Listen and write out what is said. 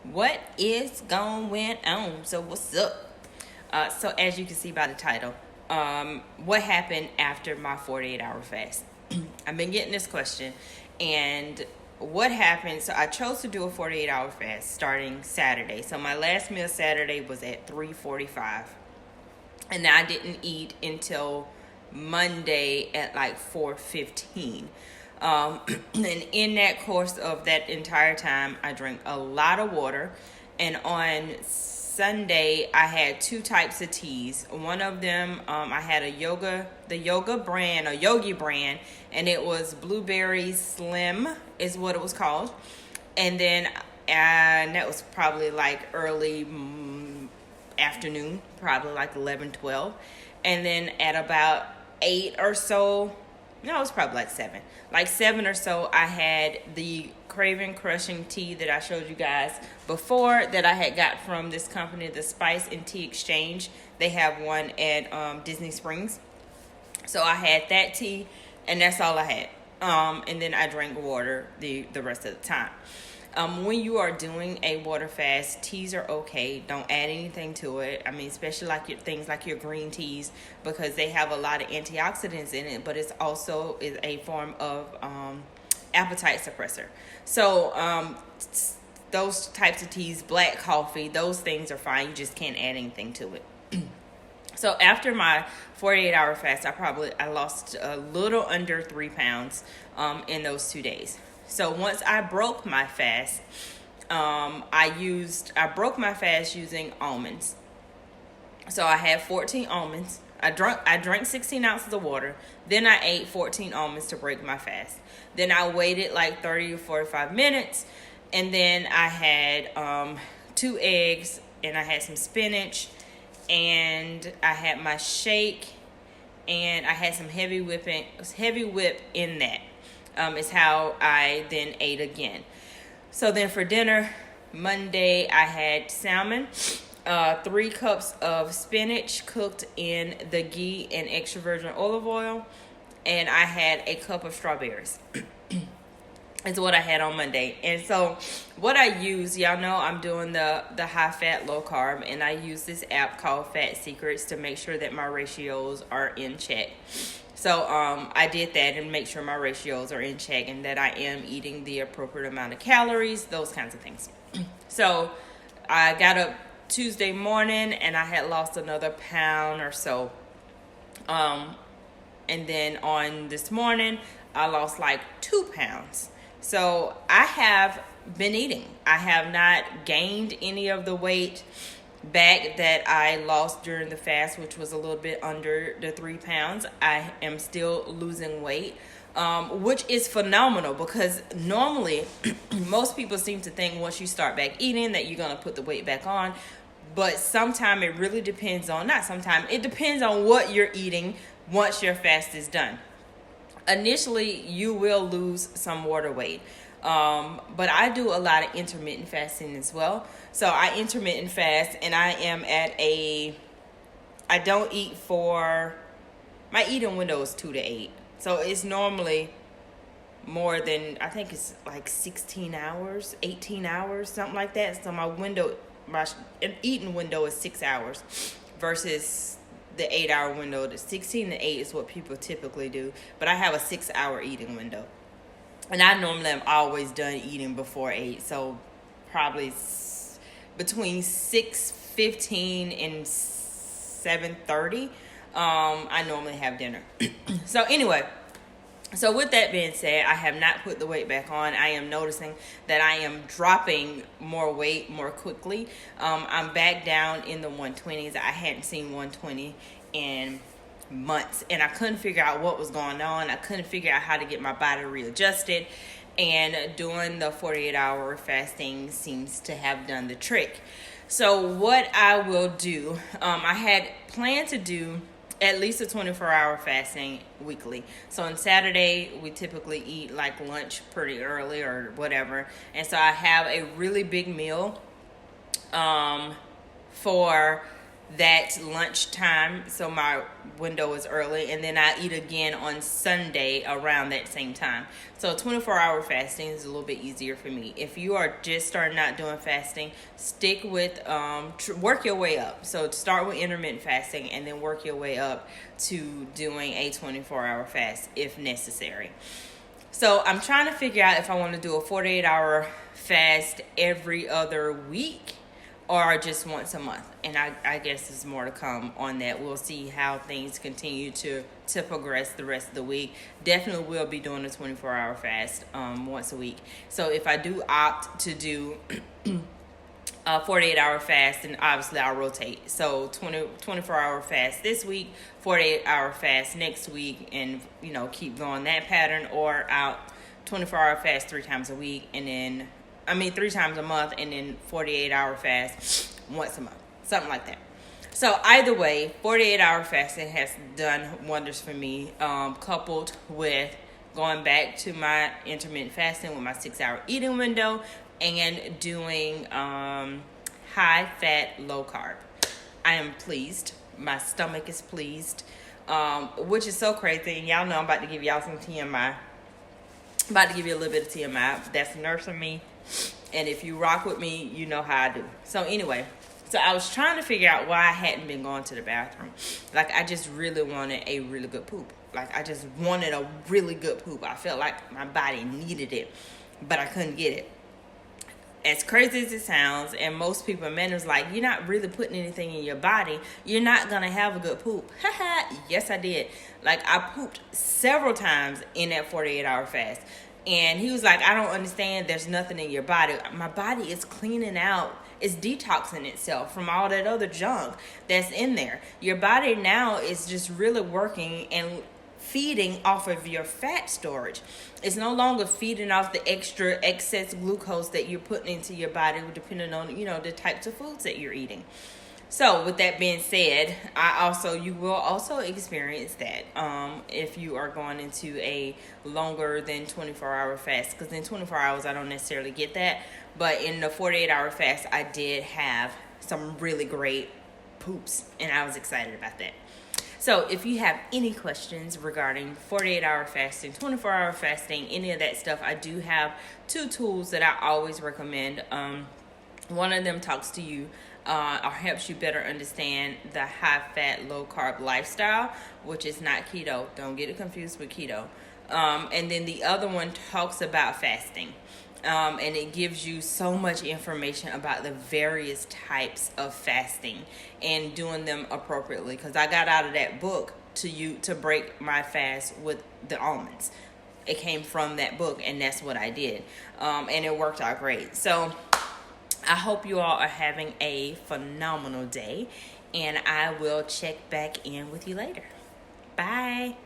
What is going on? So what's up? So as you can see by the title, what happened after my 48-hour fast? I've been getting this question, and what happened? So I chose to do a 48-hour fast starting Saturday. So my last meal Saturday was at 3:45, and I didn't eat until Monday at like 4:15. And in that course of that entire time, I drank a lot of water. And on Sunday, I had two types of teas. One of them, I had the yoga brand, or yogi brand, and it was Blueberry Slim, is what it was called. And that was probably like early afternoon, probably like 11, 12. And then at about 8 or so, no, it was probably like 7. Like 7 or so, I had the craving crushing tea that I showed you guys before, that I had got from this company, the Spice and Tea Exchange. They have one at Disney Springs. So I had that tea, and that's all I had. And then I drank water the rest of the time. When you are doing a water fast, teas are okay. Don't add anything to it. I mean, especially like things like your green teas, because they have a lot of antioxidants in it, but it's also is a form of appetite suppressor. So those types of teas, black coffee, those things are fine. You just can't add anything to it. So after my 48-hour fast, I lost a little under 3 pounds in those 2 days. So once I broke my fast, I broke my fast using almonds. So I had 14 almonds. I drank 16 ounces of water. Then I ate 14 almonds to break my fast. Then I waited like 30 to 45 minutes, and then I had 2 eggs, and I had some spinach, and I had my shake, and I had some heavy whip in that. Is how I then ate again. So then for dinner, Monday, I had salmon, 3 cups of spinach cooked in the ghee and extra virgin olive oil, and I had a cup of strawberries. Is what I had on Monday. And so what I use, y'all know I'm doing the high fat, low carb, and I use this app called Fat Secrets to make sure that my ratios are in check. So I did that and make sure my ratios are in check and that I am eating the appropriate amount of calories, those kinds of things. So I got up Tuesday morning and I had lost another pound or so. And then on this morning, I lost like 2 pounds. So I have been eating. I have not gained any of the weight back that I lost during the fast, which was a little bit under the 3 pounds. I am still losing weight, which is phenomenal, because normally most people seem to think once you start back eating that you're going to put the weight back on. But sometimes it really depends on, not sometimes, it depends on what you're eating once your fast is done. Initially, you will lose some water weight. But I do a lot of intermittent fasting as well. So I intermittent fast, and I am at I don't eat my eating window is 2 to 8. So it's normally more than, I think it's like 16 hours, 18 hours, something like that. So my eating window is 6 hours versus the 8-hour window. The 16 to 8 is what people typically do, but I have a 6-hour eating window, and I normally am always done eating before 8. So probably between 6:15 and 7:30, I normally have dinner. So anyway. So with that being said, I have not put the weight back on. I am noticing that I am dropping more weight more quickly. I'm back down in the 120s. I hadn't seen 120 in months, and I couldn't figure out what was going on. I couldn't figure out how to get my body readjusted, and doing the 48-hour fasting seems to have done the trick. So what I will do, I had planned to do at least a 24-hour fasting weekly. So on Saturday, we typically eat like lunch pretty early or whatever. And so I have a really big meal for that lunchtime, so my window is early, and then I eat again on Sunday around that same time. So 24-hour fasting is a little bit easier for me. If you are just starting out doing fasting, stick with work your way up. So start with intermittent fasting and then work your way up to doing a 24-hour fast if necessary. So I'm trying to figure out if I want to do a 48-hour fast every other week or just once a month. And I guess there's more to come on that. We'll see how things continue to progress the rest of the week. Definitely will be doing a 24-hour fast once a week. So if I do opt to do a 48-hour fast, then obviously I'll rotate. So 24-hour fast this week, 48-hour fast next week, and keep going that pattern, or out 24-hour fast 3 times a week, and then 3 times a month, and then 48-hour fast once a month, something like that. So either way, 48-hour fasting has done wonders for me, coupled with going back to my intermittent fasting with my 6-hour eating window and doing high fat, low carb. I am pleased. My stomach is pleased, which is so crazy. And y'all know I'm about to give y'all some TMI. About to give you a little bit of TMI. That's nursing me. And if you rock with me, you know how I do. So anyway, so I was trying to figure out why I hadn't been going to the bathroom. Like, I just really wanted a really good poop. Like, I just wanted a really good poop. I felt like my body needed it, but I couldn't get it. As crazy as it sounds, and most people, men, is like, you're not really putting anything in your body, you're not gonna have a good poop. Yes, I did. Like, I pooped several times in that 48-hour fast. And he was like, I don't understand, there's nothing in your body. My body is cleaning out, it's detoxing itself from all that other junk that's in there. Your body now is just really working and feeding off of your fat storage. It's no longer feeding off the extra excess glucose that you're putting into your body, depending on the types of foods that you're eating. So with that being said, you will also experience that if you are going into a longer than 24-hour fast, because in 24 hours I don't necessarily get that, but in the 48-hour fast I did have some really great poops, and I was excited about that. So if you have any questions regarding 48-hour fasting, 24-hour fasting, any of that stuff, I do have 2 tools that I always recommend. One of them talks to you or helps you better understand the high-fat, low-carb lifestyle, which is not keto. Don't get it confused with keto. And then the other one talks about fasting. And it gives you so much information about the various types of fasting and doing them appropriately. Because I got out of that book to break my fast with the almonds. It came from that book, and that's what I did. And it worked out great. So I hope you all are having a phenomenal day, and I will check back in with you later. Bye.